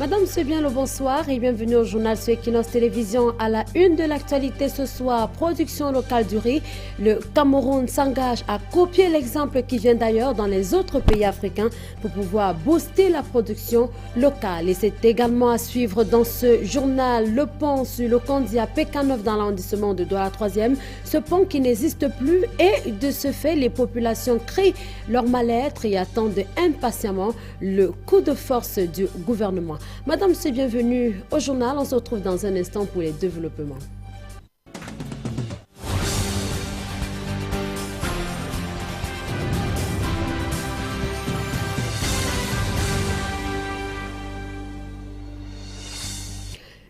Madame, c'est bien le bonsoir et bienvenue au journal sur Equinox Télévision. À la une de l'actualité ce soir, production locale du riz. Le Cameroun s'engage à copier l'exemple qui vient d'ailleurs dans les autres pays africains pour pouvoir booster la production locale. Et c'est également à suivre dans ce journal le pont sur le Kondi à PK9 dans l'arrondissement de Douala 3e. Ce pont qui n'existe plus et de ce fait, les populations crient leur mal-être et attendent impatiemment le coup de force du gouvernement. Madame, c'est bienvenue au journal. On se retrouve dans un instant pour les développements.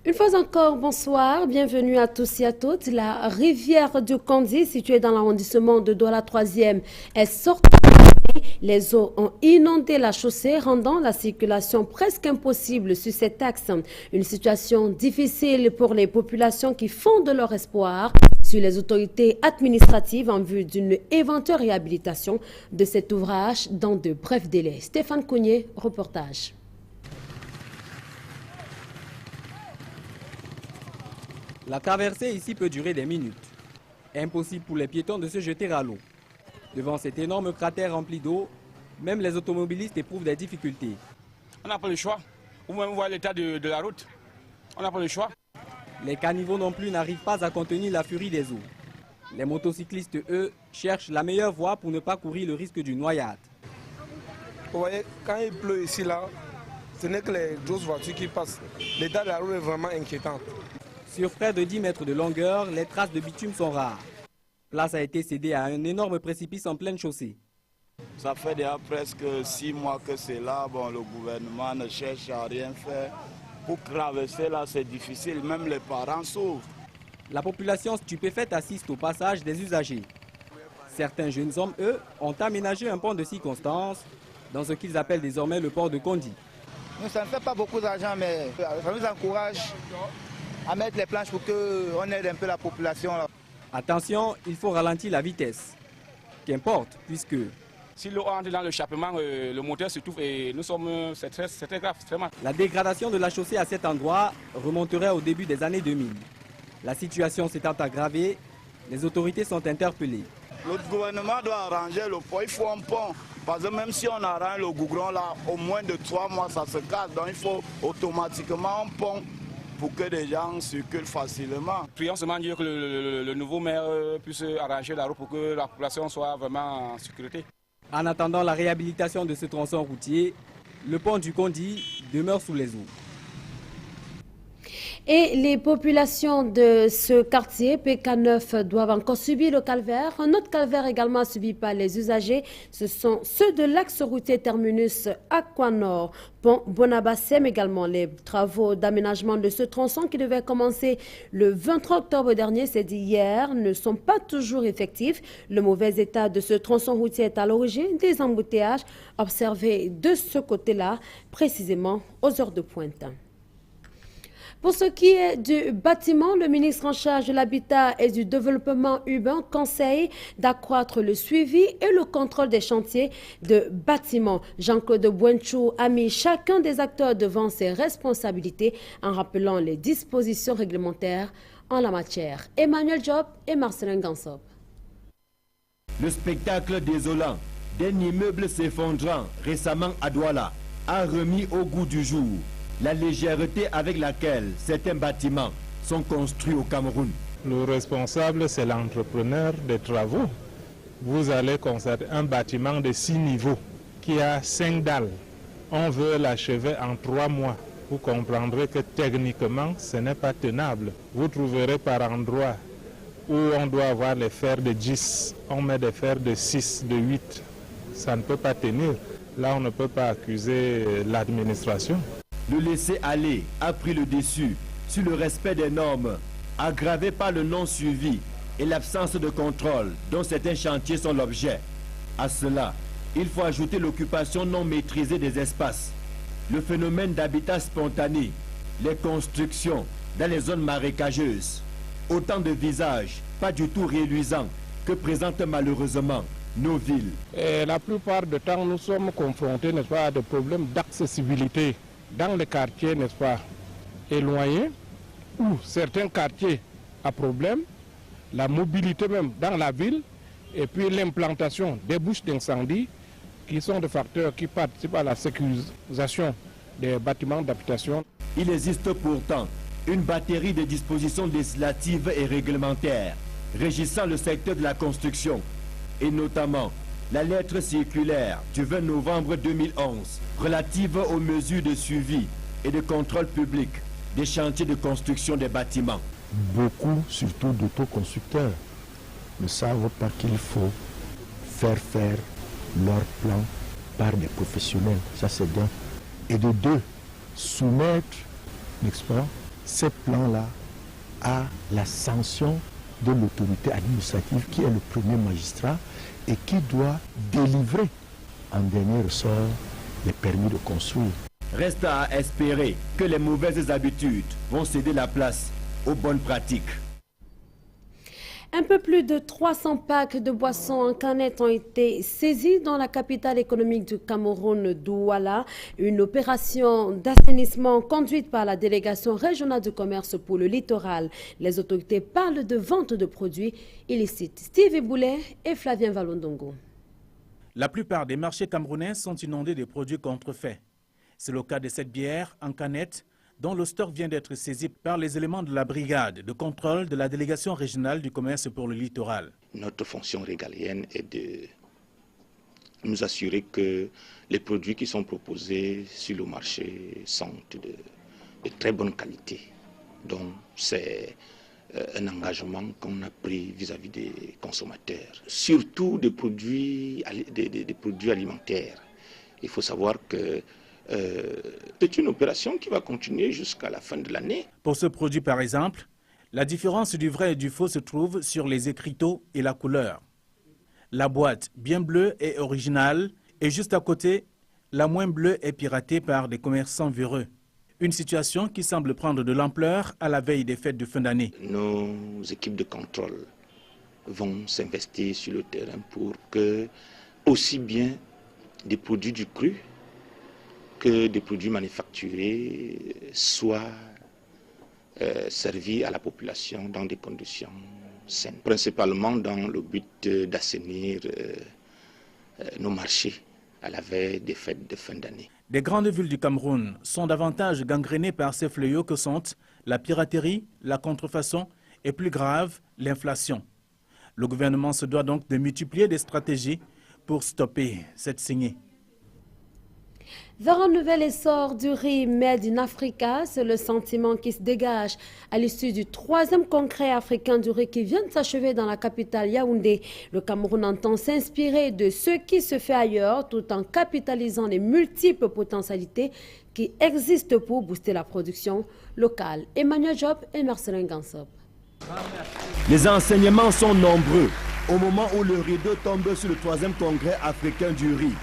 Une fois encore, bonsoir, bienvenue à tous et à toutes. La rivière du Kondi, située dans l'arrondissement de Douala 3e, est sortie. Les eaux ont inondé la chaussée, rendant la circulation presque impossible sur cet axe. Une situation difficile pour les populations qui fondent leur espoir sur les autorités administratives en vue d'une éventuelle réhabilitation de cet ouvrage dans de brefs délais. Stéphane Kounier, reportage. La traversée ici peut durer des minutes. Impossible pour les piétons de se jeter à l'eau. Devant cet énorme cratère rempli d'eau, même les automobilistes éprouvent des difficultés. On n'a pas le choix. Vous même voir l'état de la route. On n'a pas le choix. Les caniveaux non plus n'arrivent pas à contenir la furie des eaux. Les motocyclistes, eux, cherchent la meilleure voie pour ne pas courir le risque d'une noyade. Vous voyez, quand il pleut ici, là, ce n'est que les grosses voitures qui passent. L'état de la route est vraiment inquiétant. Sur près de 10 mètres de longueur, les traces de bitume sont rares. Place a été cédée à un énorme précipice en pleine chaussée. Ça fait déjà presque 6 mois que c'est là. Bon, le gouvernement ne cherche à rien faire. Pour traverser là, c'est difficile. Même les parents souffrent. La population stupéfaite assiste au passage des usagers. Certains jeunes hommes, eux, ont aménagé un pont de circonstance dans ce qu'ils appellent désormais le port de Kondi. Nous, ça ne fait pas beaucoup d'argent, mais ça nous encourage à mettre les planches pour qu'on aide un peu la population. Là. Attention, il faut ralentir la vitesse. Qu'importe, puisque... Si l'eau entre dans l'échappement, le moteur se trouve et nous sommes... C'est très grave, vraiment. La dégradation de la chaussée à cet endroit remonterait au début des années 2000. La situation s'étant aggravée, les autorités sont interpellées. Le gouvernement doit arranger le pont. Il faut un pont. Parce que même si on arrange le goudron là, au moins de 3 mois, ça se casse. Donc il faut automatiquement un pont pour que les gens circulent facilement. Prions seulement Dieu que le nouveau maire puisse arranger la route pour que la population soit vraiment en sécurité. En attendant la réhabilitation de ce tronçon routier, le pont du Kondi demeure sous les eaux. Et les populations de ce quartier, PK9, doivent encore subir le calvaire. Un autre calvaire également subi par les usagers, ce sont ceux de l'axe routier terminus Aquanor, pont Bonabassem également. Les travaux d'aménagement de ce tronçon qui devaient commencer le 23 octobre dernier, c'est dit hier, ne sont pas toujours effectifs. Le mauvais état de ce tronçon routier est à l'origine des embouteillages observés de ce côté-là, précisément aux heures de pointe. Pour ce qui est du bâtiment, le ministre en charge de l'habitat et du développement urbain conseille d'accroître le suivi et le contrôle des chantiers de bâtiments. Jean-Claude Bouenchou a mis chacun des acteurs devant ses responsabilités en rappelant les dispositions réglementaires en la matière. Emmanuel Job et Marcelin Gansop. Le spectacle désolant d'un immeuble s'effondrant récemment à Douala a remis au goût du jour la légèreté avec laquelle certains bâtiments sont construits au Cameroun. Le responsable, c'est l'entrepreneur des travaux. Vous allez constater un bâtiment de 6 niveaux qui a 5 dalles. On veut l'achever en 3 mois. Vous comprendrez que techniquement, ce n'est pas tenable. Vous trouverez par endroits où on doit avoir les fers de 10, on met des fers de 6, de 8. Ça ne peut pas tenir. Là, on ne peut pas accuser l'administration. Le laisser-aller a pris le dessus sur le respect des normes, aggravé par le non-suivi et l'absence de contrôle dont certains chantiers sont l'objet. À cela, il faut ajouter l'occupation non maîtrisée des espaces, le phénomène d'habitat spontané, les constructions dans les zones marécageuses. Autant de visages pas du tout réluisants que présentent malheureusement nos villes. Et la plupart du temps, nous sommes confrontés, n'est-ce pas, à des problèmes d'accessibilité. dans les quartiers, n'est-ce pas, éloignés, ou certains quartiers à problème, la mobilité même dans la ville, et puis l'implantation des bouches d'incendie, qui sont des facteurs qui participent à la sécurisation des bâtiments d'habitation. Il existe pourtant une batterie de dispositions législatives et réglementaires régissant le secteur de la construction, et notamment la lettre circulaire du 20 novembre 2011 relative aux mesures de suivi et de contrôle public des chantiers de construction des bâtiments. Beaucoup, surtout d'autoconstructeurs, ne savent pas qu'il faut faire leur plan par des professionnels, ça c'est d'un. Et de deux, soumettre, n'est-ce pas, ces plans-là à la sanction de l'autorité administrative qui est le premier magistrat et qui doit délivrer en dernier ressort les permis de construire. Reste à espérer que les mauvaises habitudes vont céder la place aux bonnes pratiques. Un peu plus de 300 packs de boissons en canette ont été saisis dans la capitale économique du Cameroun, Douala. Une opération d'assainissement conduite par la délégation régionale du commerce pour le littoral. Les autorités parlent de vente de produits illicites. Steve Boulet et Flavien Valondongo. La plupart des marchés camerounais sont inondés de produits contrefaits. C'est le cas de cette bière en canette dont le stock vient d'être saisi par les éléments de la brigade de contrôle de la délégation régionale du commerce pour le littoral. Notre fonction régalienne est de nous assurer que les produits qui sont proposés sur le marché sont de très bonne qualité. Donc c'est un engagement qu'on a pris vis-à-vis des consommateurs, surtout des produits alimentaires. Il faut savoir que c'est une opération qui va continuer jusqu'à la fin de l'année. Pour ce produit, par exemple, la différence du vrai et du faux se trouve sur les écriteaux et la couleur. La boîte bien bleue est originale et juste à côté, la moins bleue est piratée par des commerçants véreux. Une situation qui semble prendre de l'ampleur à la veille des fêtes de fin d'année. Nos équipes de contrôle vont s'investir sur le terrain pour que aussi bien des produits du cru que des produits manufacturés soient servis à la population dans des conditions saines, principalement dans le but d'assainir nos marchés à la veille des fêtes de fin d'année. Les grandes villes du Cameroun sont davantage gangrénées par ces fléaux que sont la piraterie, la contrefaçon et plus grave, l'inflation. Le gouvernement se doit donc de multiplier des stratégies pour stopper cette saignée. Vers un nouvel essor du riz Made in Africa, c'est le sentiment qui se dégage à l'issue du 3e congrès africain du riz qui vient de s'achever dans la capitale Yaoundé. Le Cameroun entend s'inspirer de ce qui se fait ailleurs tout en capitalisant les multiples potentialités qui existent pour booster la production locale. Emmanuel Job et Marcelin Gansop. Les enseignements sont nombreux au moment où le rideau tombe sur le 3e congrès africain du riz.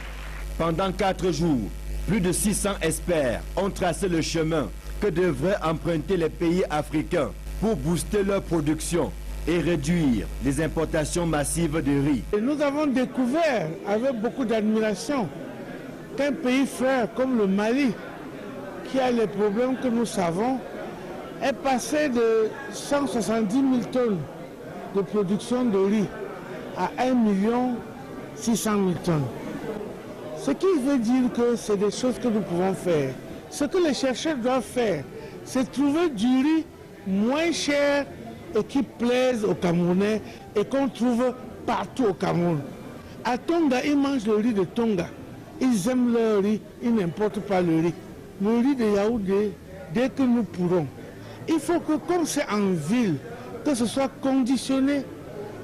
Pendant 4 jours, plus de 600 experts ont tracé le chemin que devraient emprunter les pays africains pour booster leur production et réduire les importations massives de riz. Et nous avons découvert avec beaucoup d'admiration qu'un pays frère comme le Mali, qui a les problèmes que nous savons, est passé de 170 000 tonnes de production de riz à 1 600 000 tonnes. Ce qui veut dire que c'est des choses que nous pouvons faire. Ce que les chercheurs doivent faire, c'est trouver du riz moins cher et qui plaise aux Camerounais et qu'on trouve partout au Cameroun. À Tonga, ils mangent le riz de Tonga. Ils aiment leur riz, ils n'importent pas le riz. Le riz de Yaoundé, dès que nous pourrons. Il faut que, comme c'est en ville, que ce soit conditionné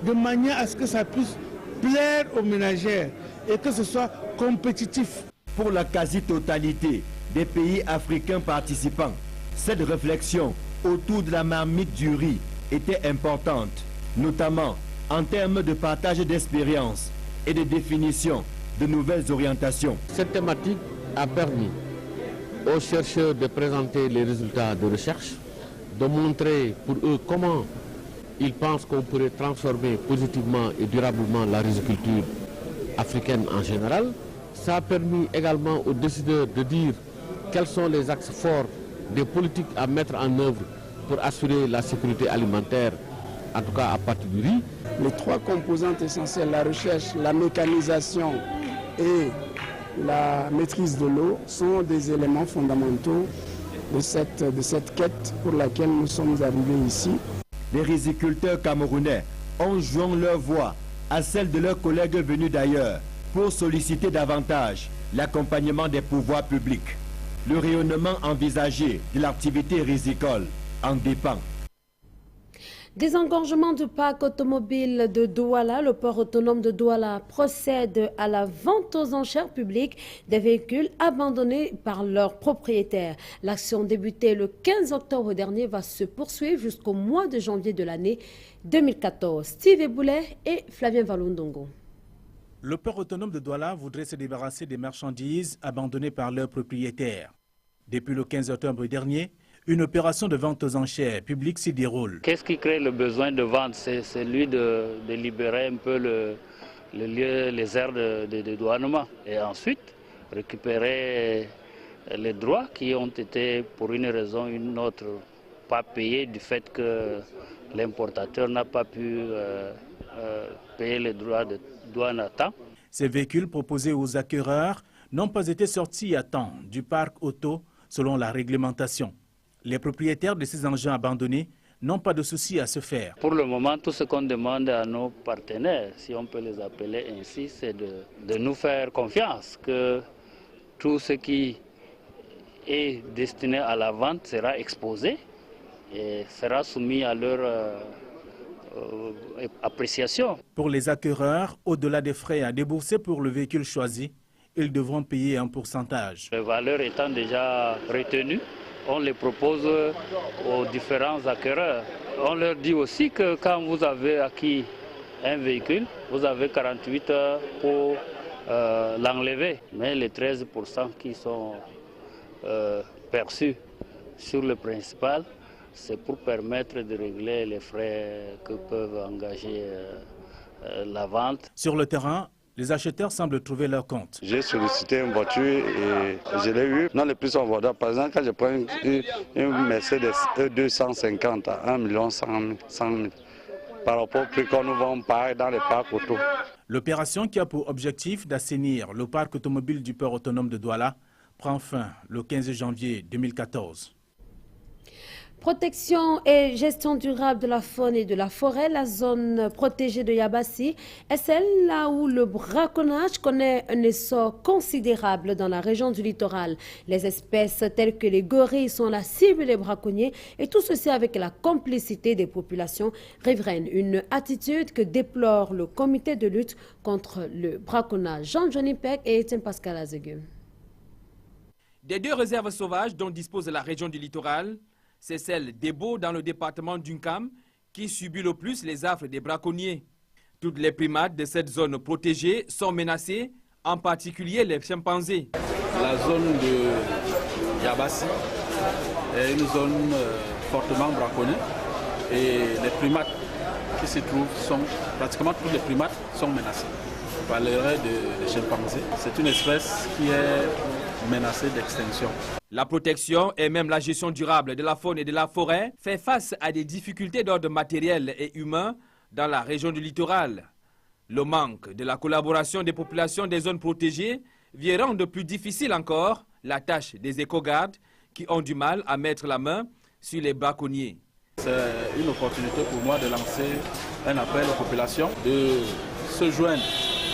de manière à ce que ça puisse plaire aux ménagères et que ce soit compétitif. Pour la quasi-totalité des pays africains participants, cette réflexion autour de la marmite du riz était importante, notamment en termes de partage d'expériences et de définition de nouvelles orientations. Cette thématique a permis aux chercheurs de présenter les résultats de recherche, de montrer pour eux comment ils pensent qu'on pourrait transformer positivement et durablement la riziculture africaine en général. Ça a permis également aux décideurs de dire quels sont les axes forts des politiques à mettre en œuvre pour assurer la sécurité alimentaire, en tout cas à partir du riz. Les trois composantes essentielles, la recherche, la mécanisation et la maîtrise de l'eau, sont des éléments fondamentaux de cette quête pour laquelle nous sommes arrivés ici. Les riziculteurs camerounais ont joint leur voix à celle de leurs collègues venus d'ailleurs pour solliciter davantage l'accompagnement des pouvoirs publics. Le rayonnement envisagé de l'activité rizicole en dépend. Désengorgement du parc automobile de Douala, le port autonome de Douala procède à la vente aux enchères publiques des véhicules abandonnés par leurs propriétaires. L'action débutée le 15 octobre dernier va se poursuivre jusqu'au mois de janvier de l'année 2014. Steve Eboulet et Flavien Valondongo. Le port autonome de Douala voudrait se débarrasser des marchandises abandonnées par leurs propriétaires. Depuis le 15 octobre dernier, une opération de vente aux enchères publiques s'y déroule. Qu'est-ce qui crée le besoin de vente? C'est celui de libérer un peu le lieu, les aires de douanement. Et ensuite, récupérer les droits qui ont été, pour une raison ou une autre, pas payés du fait que l'importateur n'a pas pu payer les droits de douane à temps. Ces véhicules proposés aux acquéreurs n'ont pas été sortis à temps du parc auto selon la réglementation. Les propriétaires de ces engins abandonnés n'ont pas de souci à se faire. Pour le moment, tout ce qu'on demande à nos partenaires, si on peut les appeler ainsi, c'est de nous faire confiance que tout ce qui est destiné à la vente sera exposé et sera soumis à leur appréciation. Pour les acquéreurs, au-delà des frais à débourser pour le véhicule choisi, ils devront payer un pourcentage. Les valeurs étant déjà retenues, on les propose aux différents acquéreurs. On leur dit aussi que quand vous avez acquis un véhicule, vous avez 48 heures pour l'enlever. Mais les 13% qui sont perçus sur le principal, c'est pour permettre de régler les frais que peuvent engager la vente. Sur le terrain, les acheteurs semblent trouver leur compte. J'ai sollicité une voiture et je l'ai eu. Non, les prix sont abordables. Par exemple, quand je prends une Mercedes E250 à 1 100 000 par rapport au prix qu'on nous vend pareil dans les parcs auto. L'opération qui a pour objectif d'assainir le parc automobile du port autonome de Douala prend fin le 15 janvier 2014. Protection et gestion durable de la faune et de la forêt, la zone protégée de Yabassi est celle là où le braconnage connaît un essor considérable dans la région du littoral. Les espèces telles que les gorilles sont la cible des braconniers et tout ceci avec la complicité des populations riveraines. Une attitude que déplore le comité de lutte contre le braconnage. Jean-Johnny Peck et Étienne Pascal Azegue. Des deux réserves sauvages dont dispose la région du littoral, c'est celle d'Ebo dans le département d'Unkam qui subit le plus les affres des braconniers. Toutes les primates de cette zone protégée sont menacées, en particulier les chimpanzés. La zone de Yabassi est une zone fortement braconnée et les primates qui s'y trouvent sont, pratiquement tous les primates sont menacés. On parlerait de chimpanzés. C'est une espèce qui est menacée d'extinction. La protection et même la gestion durable de la faune et de la forêt fait face à des difficultés d'ordre matériel et humain dans la région du littoral. Le manque de la collaboration des populations des zones protégées vient rendre plus difficile encore la tâche des éco-gardes qui ont du mal à mettre la main sur les braconniers. C'est une opportunité pour moi de lancer un appel aux populations de se joindre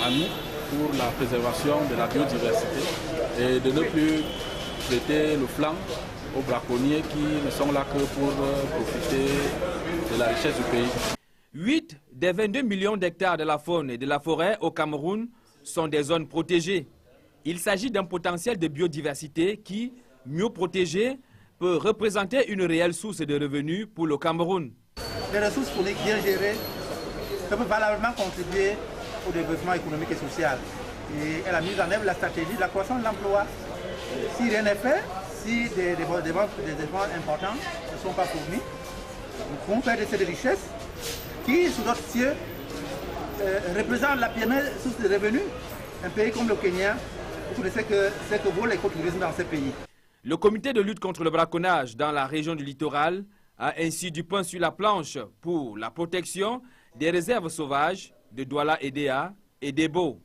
à nous pour la préservation de la biodiversité et de ne plus prêter le flanc aux braconniers qui ne sont là que pour profiter de la richesse du pays. 8 des 22 millions d'hectares de la faune et de la forêt au Cameroun sont des zones protégées. Il s'agit d'un potentiel de biodiversité qui, mieux protégé, peut représenter une réelle source de revenus pour le Cameroun. Les ressources phoniques bien gérées peuvent valablement contribuer au développement économique et social. Et à la mise en œuvre de la stratégie de la croissance de l'emploi. Si rien n'est fait, si des efforts importants ne sont pas fournis, nous pouvons faire de ces richesses qui, sous d'autres cieux, représentent la première source de revenus. Un pays comme le Kenya, vous connaissez ce que vaut l'écotourisme dans ce pays. Le comité de lutte contre le braconnage dans la région du littoral a ainsi du pain sur la planche pour la protection des réserves sauvages de Douala et Déa et d'Ebo.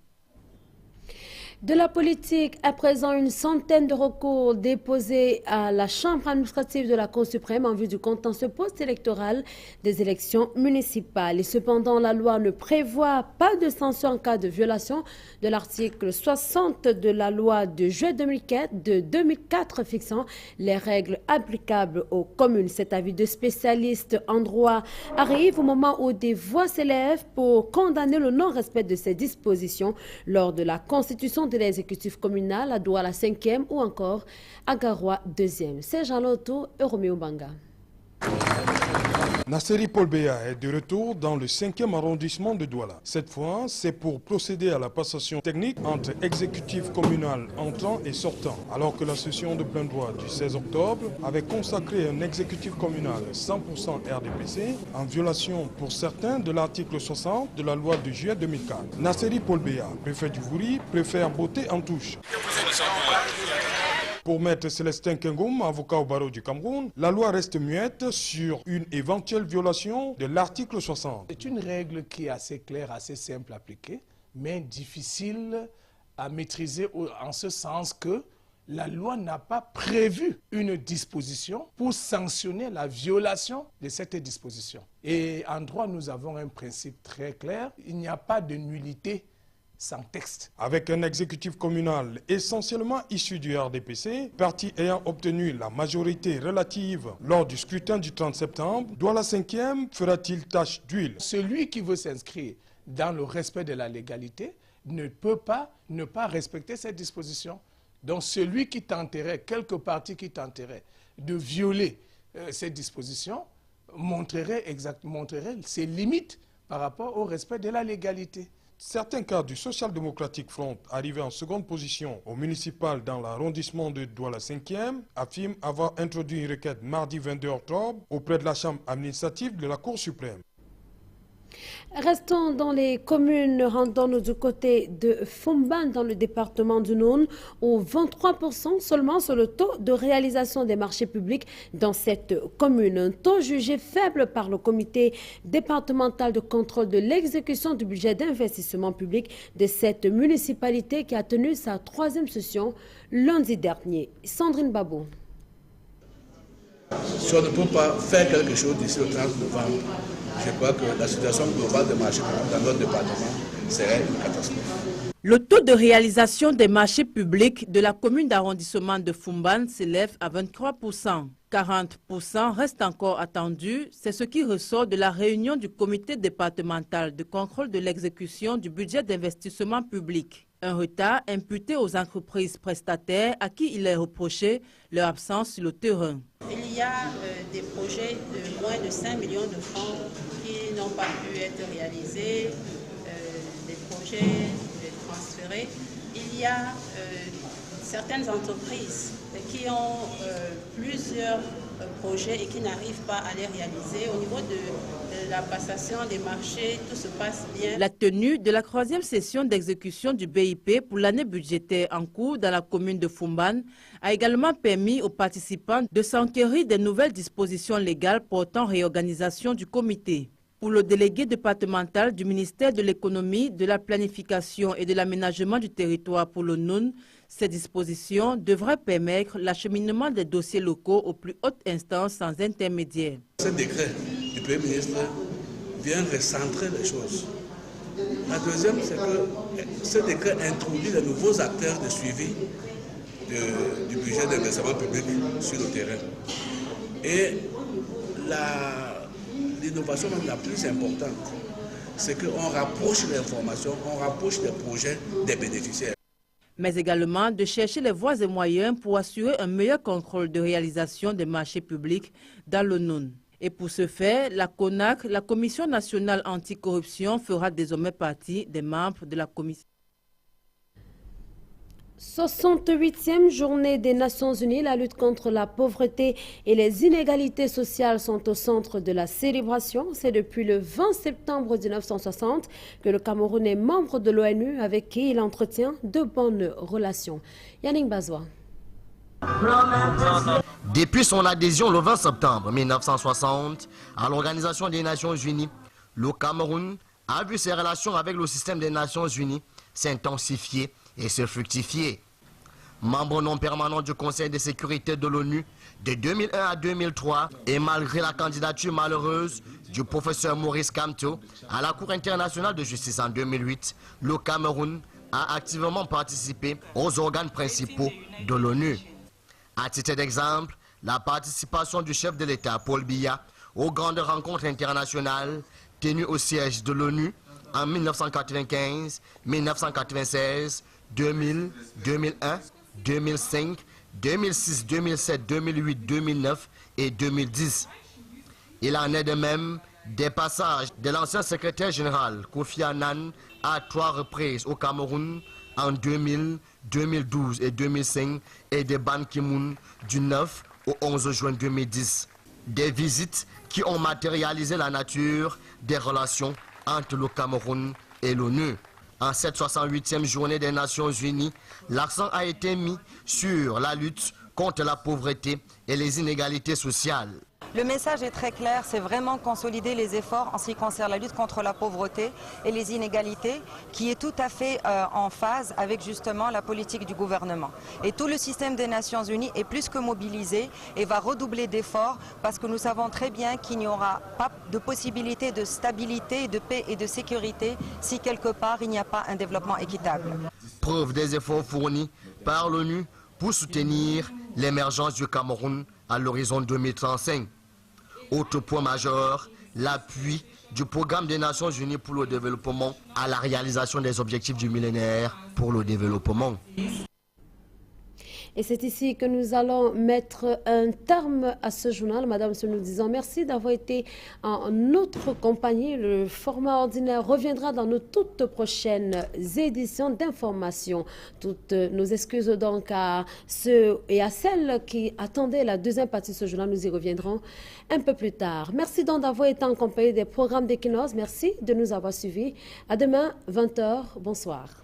De la politique, à présent, une centaine de recours déposés à la Chambre administrative de la Cour suprême en vue du contentieux post-électoral des élections municipales. Et cependant, la loi ne prévoit pas de sanction en cas de violation de l'article 60 de la loi de juillet 2004 fixant les règles applicables aux communes. Cet avis de spécialistes en droit arrive au moment où des voix s'élèvent pour condamner le non-respect de ces dispositions lors de la constitution de l'exécutif communal à Douala 5e ou encore à Garoua 2e. C'est Jean Loto et Roméo Banga. Nasseri Paul Béa est de retour dans le 5e arrondissement de Douala. Cette fois, c'est pour procéder à la passation technique entre exécutif communal entrant et sortant. Alors que la session de plein droit du 16 octobre avait consacré un exécutif communal 100% RDPC en violation pour certains de l'article 60 de la loi de juillet 2004. Nasseri Paul Béa, préfet du Vouri, préfère botter en touche. Pour Maître Célestin Kengoum, avocat au barreau du Cameroun, la loi reste muette sur une éventuelle violation de l'article 60. C'est une règle qui est assez claire, assez simple à appliquer, mais difficile à maîtriser en ce sens que la loi n'a pas prévu une disposition pour sanctionner la violation de cette disposition. Et en droit, nous avons un principe très clair, il n'y a pas de nullité sans texte. Avec un exécutif communal essentiellement issu du RDPC, parti ayant obtenu la majorité relative lors du scrutin du 30 septembre, Douala 5e fera-t-il tache d'huile? Celui qui veut s'inscrire dans le respect de la légalité ne peut pas ne pas respecter cette disposition. Donc celui qui tenterait, quelque parti qui tenterait de violer cette disposition montrerait ses limites par rapport au respect de la légalité. Certains cadres du Social-Démocratique Front, arrivés en seconde position au municipal dans l'arrondissement de Douala 5e, affirment avoir introduit une requête mardi 22 octobre auprès de la Chambre administrative de la Cour suprême. Restons dans les communes, rendons-nous du côté de Fumban dans le département du Noun, où 23% seulement sur le taux de réalisation des marchés publics dans cette commune. Un taux jugé faible par le comité départemental de contrôle de l'exécution du budget d'investissement public de cette municipalité qui a tenu sa 3e session lundi dernier. Sandrine Babou. Si on ne peut pas faire quelque chose d'ici le 30 novembre, je crois que la situation globale des marchés publics dans notre département serait une catastrophe. Le taux de réalisation des marchés publics de la commune d'arrondissement de Fumban s'élève à 23%. 40% reste encore attendu. C'est ce qui ressort de la réunion du comité départemental de contrôle de l'exécution du budget d'investissement public. Un retard imputé aux entreprises prestataires à qui il est reproché leur absence sur le terrain. Il y a des projets de moins de 5 millions de francs qui n'ont pas pu être réalisés, des projets transférés. Il y a certaines entreprises qui ont plusieurs projets et qui n'arrivent pas à les réaliser. Au niveau de la passation des marchés, tout se passe bien. La tenue de la 3e session d'exécution du BIP pour l'année budgétaire en cours dans la commune de Fumban a également permis aux participants de s'enquérir des nouvelles dispositions légales portant réorganisation du comité. Pour le délégué départemental du ministère de l'économie, de la planification et de l'aménagement du territoire pour le Noun, ces dispositions devraient permettre l'acheminement des dossiers locaux aux plus hautes instances sans intermédiaire. Ce décret du Premier ministre vient recentrer les choses. La deuxième, c'est que ce décret introduit de nouveaux acteurs de suivi du budget d'investissement public sur le terrain. Et l'innovation la plus importante, c'est qu'on rapproche l'information, on rapproche les projets des bénéficiaires. Mais également de chercher les voies et moyens pour assurer un meilleur contrôle de réalisation des marchés publics dans le Noun. Et pour ce faire, la CONAC, la Commission nationale anticorruption, fera désormais partie des membres de la commission. 68e journée des Nations Unies, la lutte contre la pauvreté et les inégalités sociales sont au centre de la célébration. C'est depuis le 20 septembre 1960 que le Cameroun est membre de l'ONU avec qui il entretient de bonnes relations. Yannick Bazoua. Depuis son adhésion le 20 septembre 1960 à l'Organisation des Nations Unies, le Cameroun a vu ses relations avec le système des Nations Unies s'intensifier et se fructifier. Membre non permanent du Conseil de sécurité de l'ONU de 2001 à 2003 et malgré la candidature malheureuse du professeur Maurice Kamto à la Cour internationale de justice en 2008, le Cameroun a activement participé aux organes principaux de l'ONU. À titre d'exemple, la participation du chef de l'État, Paul Biya, aux grandes rencontres internationales tenues au siège de l'ONU en 1995, 1996, 2000, 2001, 2005, 2006, 2007, 2008, 2009 et 2010. Il en est de même des passages de l'ancien secrétaire général Kofi Annan à 3 reprises au Cameroun en 2000, 2012 et 2005 et de Ban Ki-moon du 9 au 11 juin 2010. Des visites qui ont matérialisé la nature des relations entre le Cameroun et l'ONU. En cette 68e journée des Nations Unies, l'accent a été mis sur la lutte contre la pauvreté et les inégalités sociales. Le message est très clair, c'est vraiment consolider les efforts en ce qui concerne la lutte contre la pauvreté et les inégalités, qui est tout à fait en phase avec justement la politique du gouvernement. Et tout le système des Nations Unies est plus que mobilisé et va redoubler d'efforts parce que nous savons très bien qu'il n'y aura pas de possibilité de stabilité, de paix et de sécurité si quelque part il n'y a pas un développement équitable. Preuve des efforts fournis par l'ONU pour soutenir l'émergence du Cameroun à l'horizon 2035. Autre point majeur, l'appui du programme des Nations Unies pour le développement à la réalisation des objectifs du millénaire pour le développement. Et c'est ici que nous allons mettre un terme à ce journal. Madame, nous disons merci d'avoir été en notre compagnie. Le format ordinaire reviendra dans nos toutes prochaines éditions d'information. Toutes nos excuses donc à ceux et à celles qui attendaient la deuxième partie de ce journal. Nous y reviendrons un peu plus tard. Merci donc d'avoir été en compagnie des programmes d'Equinos. Merci de nous avoir suivis. À demain, 20h. Bonsoir.